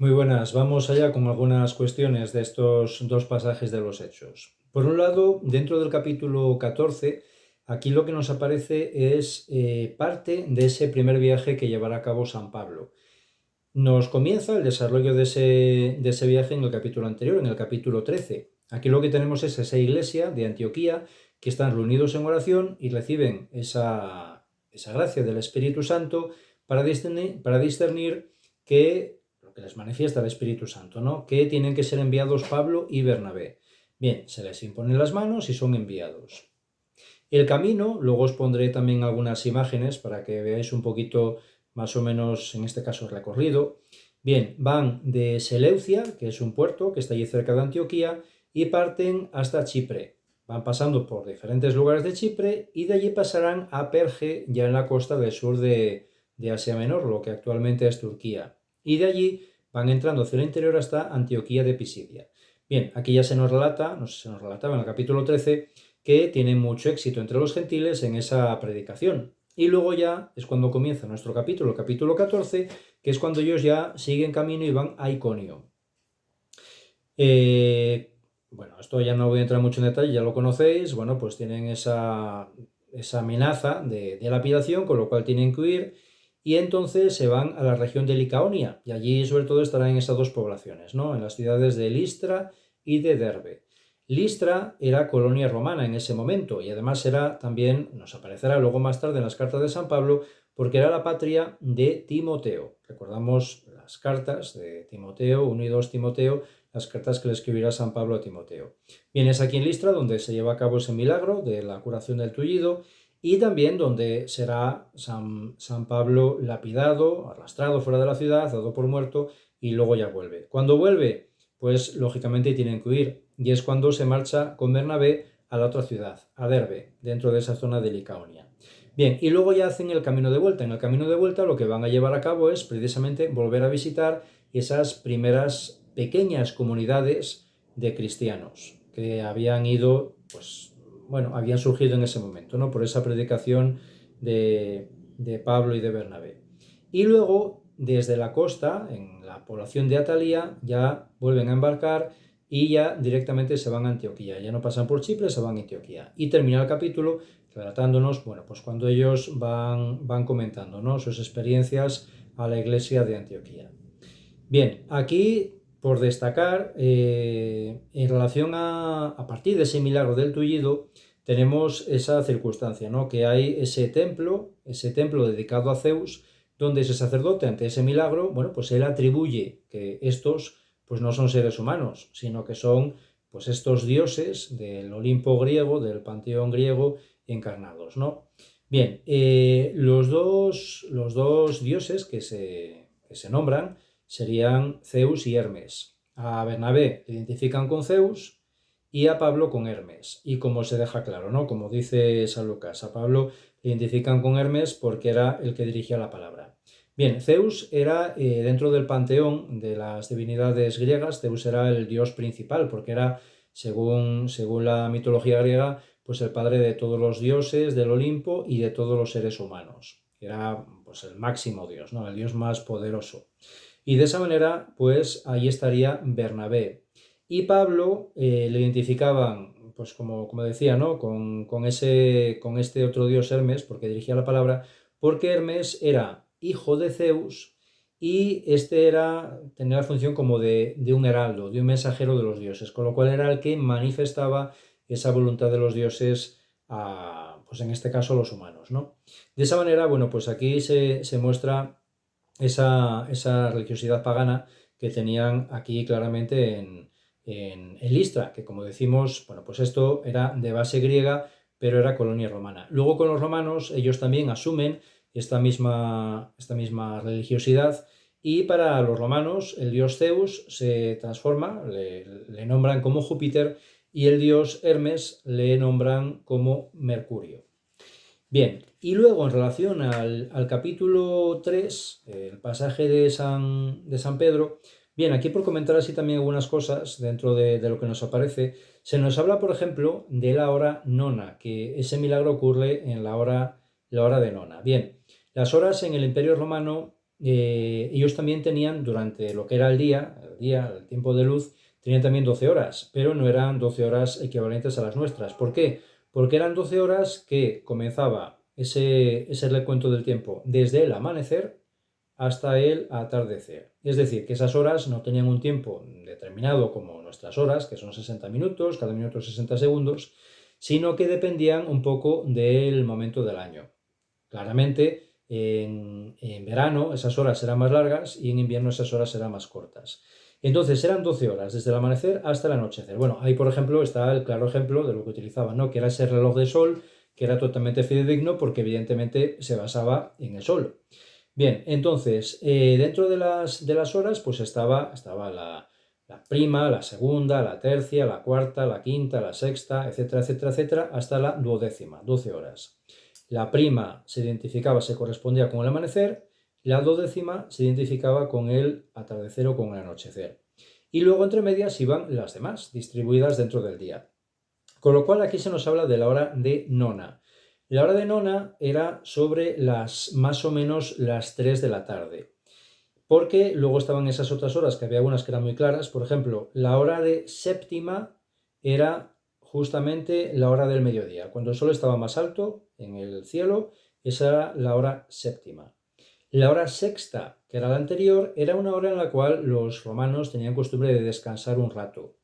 Muy buenas, vamos allá con algunas cuestiones de estos dos pasajes de los Hechos. Por un lado, dentro del capítulo 14, aquí lo que nos aparece es parte de ese primer viaje que llevará a cabo San Pablo. Nos comienza el desarrollo de ese viaje en el capítulo anterior, en el capítulo 13. Aquí lo que tenemos es esa iglesia de Antioquía que están reunidos en oración y reciben esa gracia del Espíritu Santo para discernir que lo que les manifiesta el Espíritu Santo, ¿no? Que tienen que ser enviados Pablo y Bernabé. Bien, se les imponen las manos y son enviados. El camino, luego os pondré también algunas imágenes para que veáis un poquito más o menos, en este caso, el recorrido. Bien, van de Seleucia, que es un puerto que está allí cerca de Antioquía, y parten hasta Chipre. Van pasando por diferentes lugares de Chipre y de allí pasarán a Perge, ya en la costa del sur de Asia Menor, lo que actualmente es Turquía. Y de allí van entrando hacia el interior hasta Antioquía de Pisidia. Bien, aquí ya se nos relata, se nos relataba en el capítulo 13, que tienen mucho éxito entre los gentiles en esa predicación. Y luego ya es cuando comienza nuestro capítulo, el capítulo 14, que es cuando ellos ya siguen camino y van a Iconio. Bueno, esto ya no voy a entrar mucho en detalle, ya lo conocéis. Bueno, pues tienen esa amenaza de lapidación, con lo cual tienen que huir. Y entonces se van a la región de Licaonia, y allí sobre todo estarán en esas dos poblaciones, ¿no? En las ciudades de Listra y de Derbe. Listra era colonia romana en ese momento y además era también, nos aparecerá luego más tarde en las cartas de San Pablo, porque era la patria de Timoteo. Recordamos las cartas de Timoteo, 1 y 2 Timoteo, las cartas que le escribirá San Pablo a Timoteo. Bien, es aquí en Listra donde se lleva a cabo ese milagro de la curación del tullido y también donde será San Pablo lapidado, arrastrado fuera de la ciudad, dado por muerto y luego ya vuelve. Cuando vuelve, pues lógicamente tienen que huir y es cuando se marcha con Bernabé a la otra ciudad, a Derbe, dentro de esa zona de Licaonia. Bien, y luego ya hacen el camino de vuelta. En el camino de vuelta lo que van a llevar a cabo es precisamente volver a visitar esas primeras pequeñas comunidades de cristianos que habían ido, pues, bueno, habían surgido en ese momento, ¿no? Por esa predicación de Pablo y de Bernabé. Y luego, desde la costa, en la población de Atalía, ya vuelven a embarcar y ya directamente se van a Antioquía. Ya no pasan por Chipre, se van a Antioquía. Y termina el capítulo relatándonos, bueno, pues cuando ellos van comentando, ¿no? Sus experiencias a la iglesia de Antioquía. Bien, aquí por destacar, en relación a partir de ese milagro del tullido, tenemos esa circunstancia, ¿no? Que hay ese templo dedicado a Zeus, donde ese sacerdote, ante ese milagro, bueno, pues él atribuye que estos, pues no son seres humanos, sino que son, pues estos dioses del Olimpo griego, del panteón griego, encarnados, ¿no? Bien, los dos dioses que se nombran serían Zeus y Hermes. A Bernabé le identifican con Zeus y a Pablo con Hermes. Y como se deja claro, ¿no? Como dice San Lucas, a Pablo le identifican con Hermes porque era el que dirigía la palabra. Bien, Zeus era, dentro del panteón de las divinidades griegas, Zeus era el dios principal porque era, según la mitología griega, pues el padre de todos los dioses del Olimpo y de todos los seres humanos. Era, pues, el máximo dios, ¿no? El dios más poderoso. Y de esa manera, pues ahí estaría Bernabé. Y Pablo le identificaban, pues como decía, ¿no? Con este otro dios Hermes, porque dirigía la palabra, porque Hermes era hijo de Zeus y tenía la función como de un heraldo, de un mensajero de los dioses, con lo cual era el que manifestaba esa voluntad de los dioses pues en este caso, a los humanos, ¿no? De esa manera, bueno, pues aquí se muestra esa religiosidad pagana que tenían aquí claramente en Listra, que como decimos, bueno, pues esto era de base griega, pero era colonia romana. Luego con los romanos ellos también asumen esta misma religiosidad y para los romanos el dios Zeus se transforma, le nombran como Júpiter y el dios Hermes le nombran como Mercurio. Bien, y luego en relación al capítulo 3, el pasaje de San Pedro, bien, aquí por comentar así también algunas cosas dentro de lo que nos aparece, se nos habla, por ejemplo, de la hora nona, que ese milagro ocurre en la hora de nona. Bien, las horas en el Imperio Romano ellos también tenían durante lo que era el tiempo de luz, tenían también 12 horas, pero no eran 12 horas equivalentes a las nuestras. ¿Por qué? Porque eran 12 horas que comenzaba ese recuento del tiempo desde el amanecer hasta el atardecer. Es decir, que esas horas no tenían un tiempo determinado como nuestras horas, que son 60 minutos, cada minuto 60 segundos, sino que dependían un poco del momento del año. Claramente, en verano esas horas eran más largas y en invierno esas horas eran más cortas. Entonces eran 12 horas, desde el amanecer hasta el anochecer. Bueno, ahí por ejemplo está el claro ejemplo de lo que utilizaban, ¿no? Que era ese reloj de sol, que era totalmente fidedigno porque evidentemente se basaba en el sol. Bien, entonces, dentro de las horas, pues estaba la prima, la segunda, la tercia, la cuarta, la quinta, la sexta, etcétera, etcétera, etcétera, hasta la duodécima, 12 horas. La prima se correspondía con el amanecer, la duodécima se identificaba con el atardecer o con el anochecer. Y luego entre medias iban las demás, distribuidas dentro del día. Con lo cual aquí se nos habla de la hora de nona. La hora de nona era sobre más o menos las 3 de la tarde. Porque luego estaban esas otras horas, que había algunas que eran muy claras. Por ejemplo, la hora de séptima era justamente la hora del mediodía. Cuando el sol estaba más alto en el cielo, esa era la hora séptima. La hora sexta, que era la anterior, era una hora en la cual los romanos tenían costumbre de descansar un rato.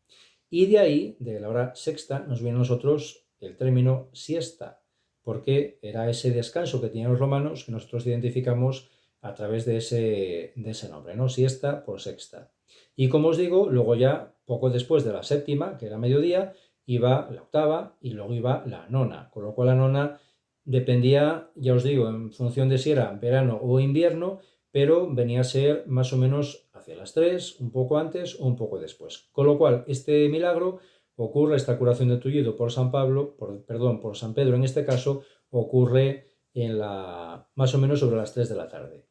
Y de ahí, de la hora sexta, nos viene a nosotros el término siesta, porque era ese descanso que tenían los romanos que nosotros identificamos a través de ese nombre, ¿no? Siesta por sexta. Y como os digo, luego ya, poco después de la séptima, que era mediodía, iba la octava y luego iba la nona, con lo cual la nona dependía, ya os digo, en función de si era verano o invierno, pero venía a ser más o menos hacia las 3, un poco antes o un poco después. Con lo cual, este milagro ocurre, esta curación de tullido por San por San Pedro en este caso, ocurre más o menos sobre las 3 de la tarde.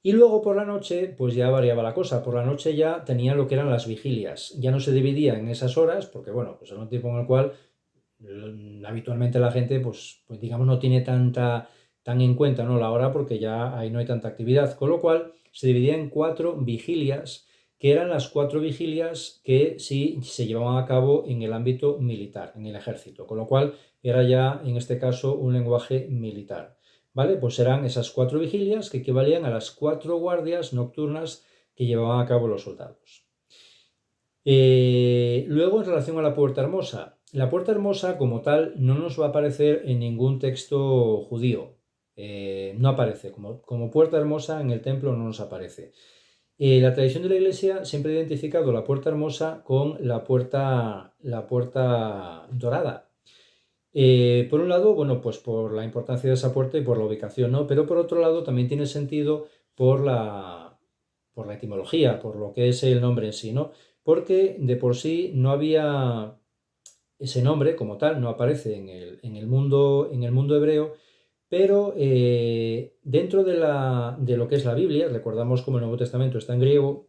Y luego por la noche, pues ya variaba la cosa. Por la noche ya tenía lo que eran las vigilias. Ya no se dividía en esas horas, porque bueno, pues era un tiempo en el cual habitualmente la gente, pues digamos, no tiene tan en cuenta, ¿no?, la hora, porque ya ahí no hay tanta actividad. Con lo cual se dividía en 4 vigilias, que eran las 4 vigilias que sí se llevaban a cabo en el ámbito militar, en el ejército. Con lo cual era ya, en este caso, un lenguaje militar. ¿Vale? Pues eran esas 4 vigilias que equivalían a las 4 guardias nocturnas que llevaban a cabo los soldados. Luego, en relación a la Puerta Hermosa. La Puerta Hermosa, como tal, no nos va a aparecer en ningún texto judío. No aparece. Como Puerta Hermosa en el templo no nos aparece. La tradición de la Iglesia siempre ha identificado la Puerta Hermosa con la puerta dorada. Por un lado, bueno, pues por la importancia de esa puerta y por la ubicación, ¿no? Pero por otro lado también tiene sentido por la etimología, por lo que es el nombre en sí, ¿no? Porque de por sí no había ese nombre como tal, no aparece en el mundo hebreo, pero dentro de lo que es la Biblia, recordamos como el Nuevo Testamento está en griego,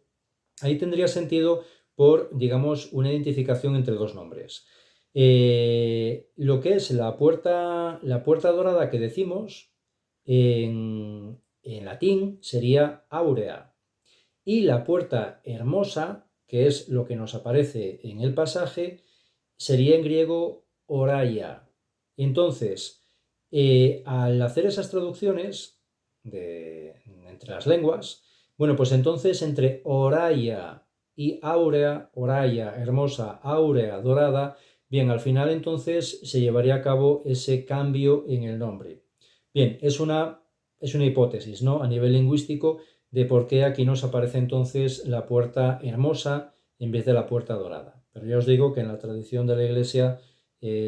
ahí tendría sentido por, digamos, una identificación entre dos nombres. Lo que es la puerta dorada que decimos en latín sería aurea, y la puerta hermosa, que es lo que nos aparece en el pasaje, sería en griego oraia. Entonces, al hacer esas traducciones entre las lenguas, bueno, pues entonces entre oraia y áurea, oraia, hermosa, áurea, dorada, bien, al final entonces se llevaría a cabo ese cambio en el nombre. Bien, es una hipótesis, ¿no?, a nivel lingüístico, de por qué aquí nos aparece entonces la puerta hermosa en vez de la puerta dorada. Pero ya os digo que en la tradición de la Iglesia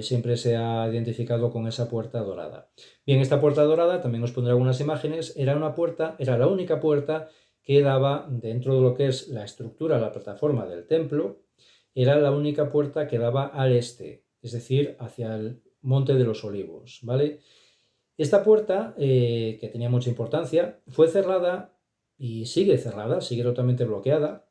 siempre se ha identificado con esa puerta dorada. Bien, esta puerta dorada, también os pondré algunas imágenes, era la única puerta que daba dentro de lo que es la estructura, la plataforma del templo, era la única puerta que daba al este, es decir, hacia el Monte de los Olivos, ¿vale? Esta puerta, que tenía mucha importancia, fue cerrada y sigue cerrada, sigue totalmente bloqueada,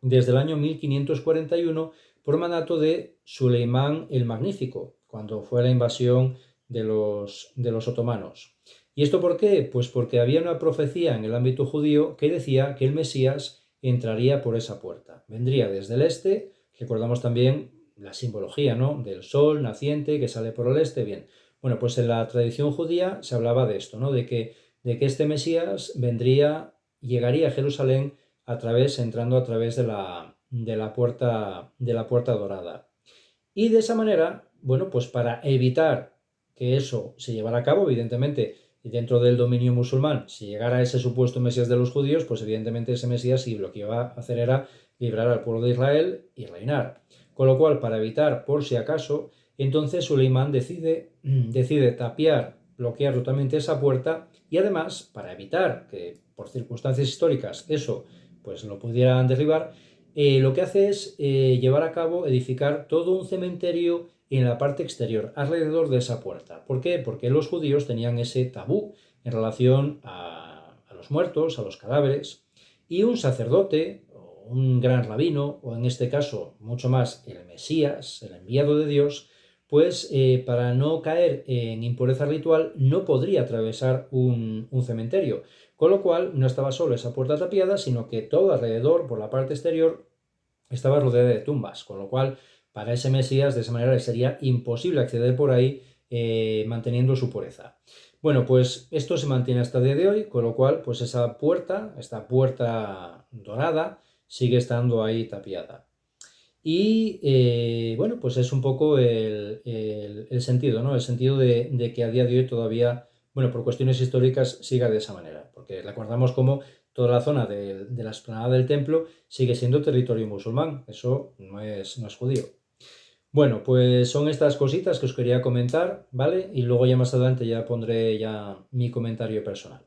desde el año 1541 por mandato de Suleimán el Magnífico, cuando fue la invasión de los otomanos. ¿Y esto por qué? Pues porque había una profecía en el ámbito judío que decía que el Mesías entraría por esa puerta. Vendría desde el este, recordamos también la simbología, ¿no? Del sol naciente que sale por el este. Bien, bueno, pues en la tradición judía se hablaba de esto, ¿no? De que este Mesías llegaría a Jerusalén entrando a través de la puerta dorada. Y de esa manera, bueno, pues para evitar que eso se llevara a cabo, evidentemente, dentro del dominio musulmán, si llegara ese supuesto Mesías de los judíos, pues evidentemente ese Mesías sí lo que iba a hacer era librar al pueblo de Israel y reinar. Con lo cual, para evitar, por si acaso, entonces Suleimán decide bloquear totalmente esa puerta y además, para evitar que por circunstancias históricas eso pues lo pudieran derribar, lo que hace es llevar a cabo, edificar todo un cementerio en la parte exterior, alrededor de esa puerta. ¿Por qué? Porque los judíos tenían ese tabú en relación a los muertos, a los cadáveres, y un sacerdote, o un gran rabino, o en este caso mucho más el Mesías, el enviado de Dios, pues para no caer en impureza ritual no podría atravesar un cementerio, con lo cual no estaba solo esa puerta tapiada, sino que todo alrededor, por la parte exterior, estaba rodeada de tumbas, con lo cual para ese Mesías de esa manera le sería imposible acceder por ahí manteniendo su pureza. Bueno, pues esto se mantiene hasta el día de hoy, con lo cual pues esta puerta dorada, sigue estando ahí tapiada. Y bueno, pues es un poco el sentido, ¿no? El sentido de que a día de hoy todavía, bueno, por cuestiones históricas siga de esa manera, porque recordamos cómo toda la zona de la explanada del templo sigue siendo territorio musulmán, eso no es judío. Bueno, pues son estas cositas que os quería comentar, ¿vale? Y luego ya más adelante ya pondré ya mi comentario personal.